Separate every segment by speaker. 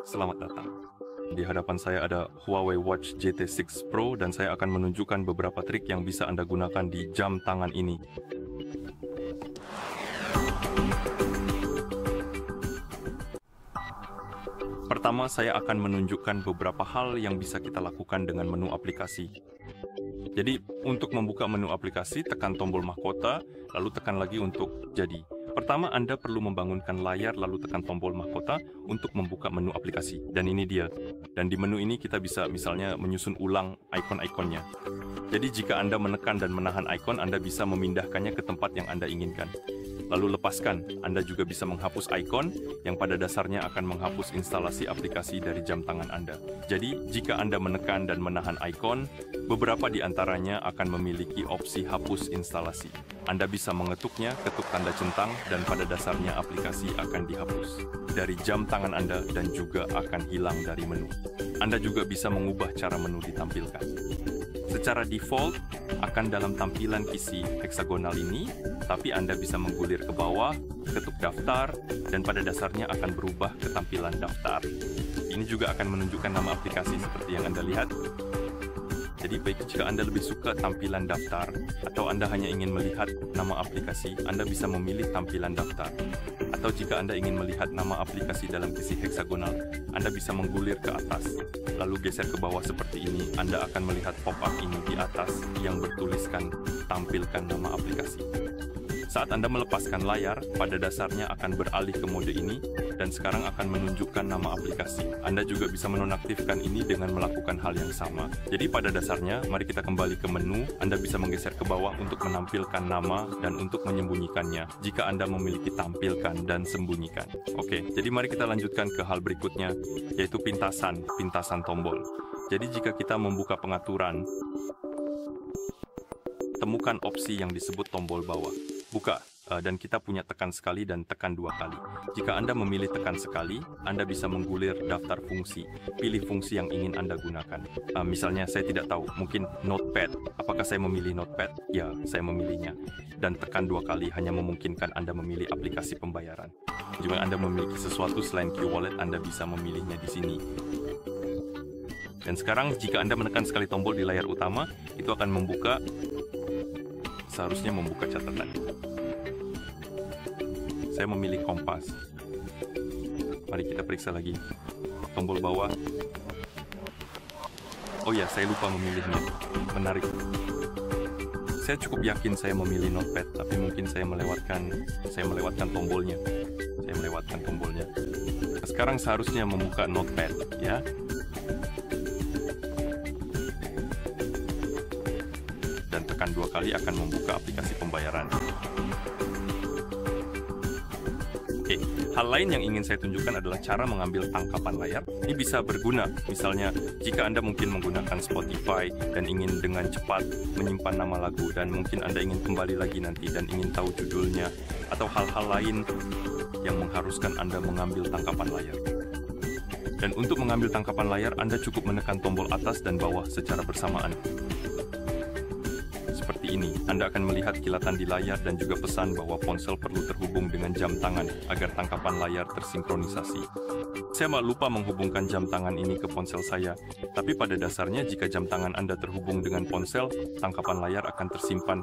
Speaker 1: Selamat datang. Di hadapan saya ada Huawei Watch GT6 Pro dan saya akan menunjukkan beberapa trik yang bisa Anda gunakan di jam tangan ini. Pertama, saya akan menunjukkan beberapa hal yang bisa kita lakukan dengan menu aplikasi. Jadi, untuk membuka menu aplikasi, tekan tombol mahkota, lalu tekan lagi untuk jadi. Pertama, Anda perlu membangunkan layar lalu tekan tombol mahkota untuk membuka menu aplikasi. Dan ini dia. Dan di menu ini kita bisa misalnya menyusun ulang ikon-ikonnya. Jadi jika Anda menekan dan menahan ikon, Anda bisa memindahkannya ke tempat yang Anda inginkan. Lalu lepaskan, Anda juga bisa menghapus ikon yang pada dasarnya akan menghapus instalasi aplikasi dari jam tangan Anda. Jadi, jika Anda menekan dan menahan ikon, beberapa di antaranya akan memiliki opsi hapus instalasi. Anda bisa mengetuknya, ketuk tanda centang, dan pada dasarnya aplikasi akan dihapus dari jam tangan Anda dan juga akan hilang dari menu. Anda juga bisa mengubah cara menu ditampilkan. Secara default, akan dalam tampilan isi heksagonal ini, tapi Anda bisa menggulir ke bawah, ketuk daftar, dan pada dasarnya akan berubah ke tampilan daftar. Ini juga akan menunjukkan nama aplikasi seperti yang Anda lihat. Jadi baik jika Anda lebih suka tampilan daftar, atau Anda hanya ingin melihat nama aplikasi, Anda bisa memilih tampilan daftar. Atau jika Anda ingin melihat nama aplikasi dalam isi heksagonal, Anda bisa menggulir ke atas, lalu geser ke bawah seperti ini. Anda akan melihat pop-up ini di atas yang bertuliskan tampilkan nama aplikasi. Saat Anda melepaskan layar, pada dasarnya akan beralih ke mode ini, dan sekarang akan menunjukkan nama aplikasi. Anda juga bisa menonaktifkan ini dengan melakukan hal yang sama. Jadi pada dasarnya, mari kita kembali ke menu. Anda bisa menggeser ke bawah untuk menampilkan nama dan untuk menyembunyikannya, jika Anda memiliki tampilkan dan sembunyikan. Oke, jadi mari kita lanjutkan ke hal berikutnya, yaitu pintasan tombol. Jadi jika kita membuka pengaturan, temukan opsi yang disebut tombol bawah. Buka, dan kita punya tekan sekali dan tekan dua kali. Jika Anda memilih tekan sekali, Anda bisa menggulir daftar fungsi. Pilih fungsi yang ingin Anda gunakan. Misalnya, saya tidak tahu, mungkin Notepad. Apakah saya memilih Notepad? Ya, saya memilihnya. Dan tekan dua kali hanya memungkinkan Anda memilih aplikasi pembayaran. Jika Anda memiliki sesuatu selain Q-Wallet, Anda bisa memilihnya di sini. Dan sekarang, jika Anda menekan sekali tombol di layar utama, itu akan membuka, seharusnya membuka catatan. Saya memilih kompas. Mari kita periksa lagi. Tombol bawah. Oh ya, saya lupa memilihnya. Menarik. Saya cukup yakin saya memilih Notepad, tapi mungkin saya melewatkan tombolnya. Sekarang seharusnya membuka Notepad, ya. Dan tekan dua kali akan membuka aplikasi pembayaran. Oke, hal lain yang ingin saya tunjukkan adalah cara mengambil tangkapan layar. Ini bisa berguna, misalnya jika Anda mungkin menggunakan Spotify dan ingin dengan cepat menyimpan nama lagu, dan mungkin Anda ingin kembali lagi nanti dan ingin tahu judulnya, atau hal-hal lain yang mengharuskan Anda mengambil tangkapan layar. Dan untuk mengambil tangkapan layar, Anda cukup menekan tombol atas dan bawah secara bersamaan. Seperti ini, Anda akan melihat kilatan di layar dan juga pesan bahwa ponsel perlu terhubung dengan jam tangan agar tangkapan layar tersinkronisasi. Saya lupa menghubungkan jam tangan ini ke ponsel saya, tapi pada dasarnya jika jam tangan Anda terhubung dengan ponsel, tangkapan layar akan tersimpan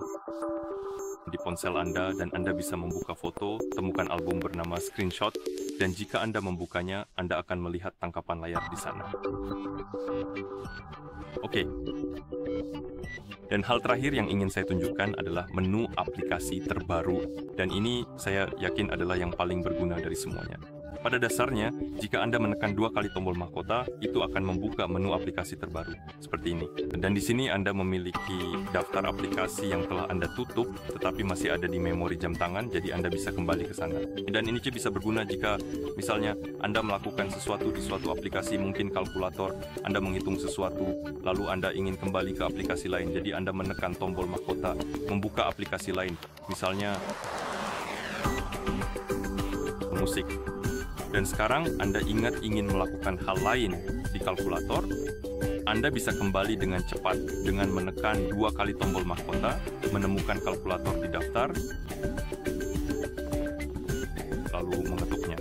Speaker 1: di ponsel Anda dan Anda bisa membuka foto, temukan album bernama Screenshot, dan jika Anda membukanya, Anda akan melihat tangkapan layar di sana. Oke. Dan hal terakhir yang ingin saya tunjukkan adalah menu aplikasi terbaru. Dan ini saya yakin adalah yang paling berguna dari semuanya. Pada dasarnya, jika Anda menekan dua kali tombol mahkota, itu akan membuka menu aplikasi terbaru, seperti ini. Dan di sini Anda memiliki daftar aplikasi yang telah Anda tutup, tetapi masih ada di memori jam tangan, jadi Anda bisa kembali ke sana. Dan ini bisa berguna jika, misalnya, Anda melakukan sesuatu di suatu aplikasi, mungkin kalkulator, Anda menghitung sesuatu, lalu Anda ingin kembali ke aplikasi lain, jadi Anda menekan tombol mahkota, membuka aplikasi lain, misalnya, musik. Dan sekarang Anda ingat ingin melakukan hal lain di kalkulator, Anda bisa kembali dengan cepat dengan menekan dua kali tombol mahkota, menemukan kalkulator di daftar, lalu mengetuknya.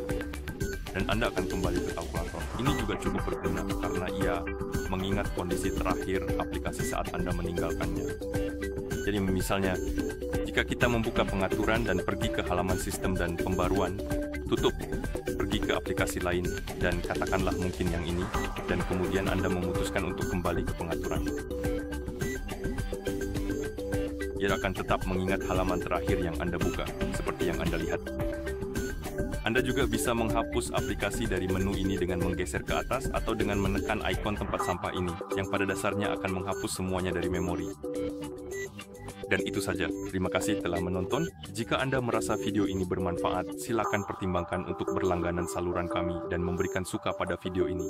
Speaker 1: Dan Anda akan kembali ke kalkulator. Ini cukup berguna karena ia mengingat kondisi terakhir aplikasi saat Anda meninggalkannya. Jadi misalnya, jika kita membuka pengaturan dan pergi ke halaman sistem dan pembaruan, tutup, pergi ke aplikasi lain, dan katakanlah mungkin yang ini, dan kemudian Anda memutuskan untuk kembali ke pengaturan. Ia akan tetap mengingat halaman terakhir yang Anda buka, seperti yang Anda lihat. Anda juga bisa menghapus aplikasi dari menu ini dengan menggeser ke atas atau dengan menekan ikon tempat sampah ini, yang pada dasarnya akan menghapus semuanya dari memori. Dan itu saja. Terima kasih telah menonton. Jika Anda merasa video ini bermanfaat, silakan pertimbangkan untuk berlangganan saluran kami dan memberikan suka pada video ini.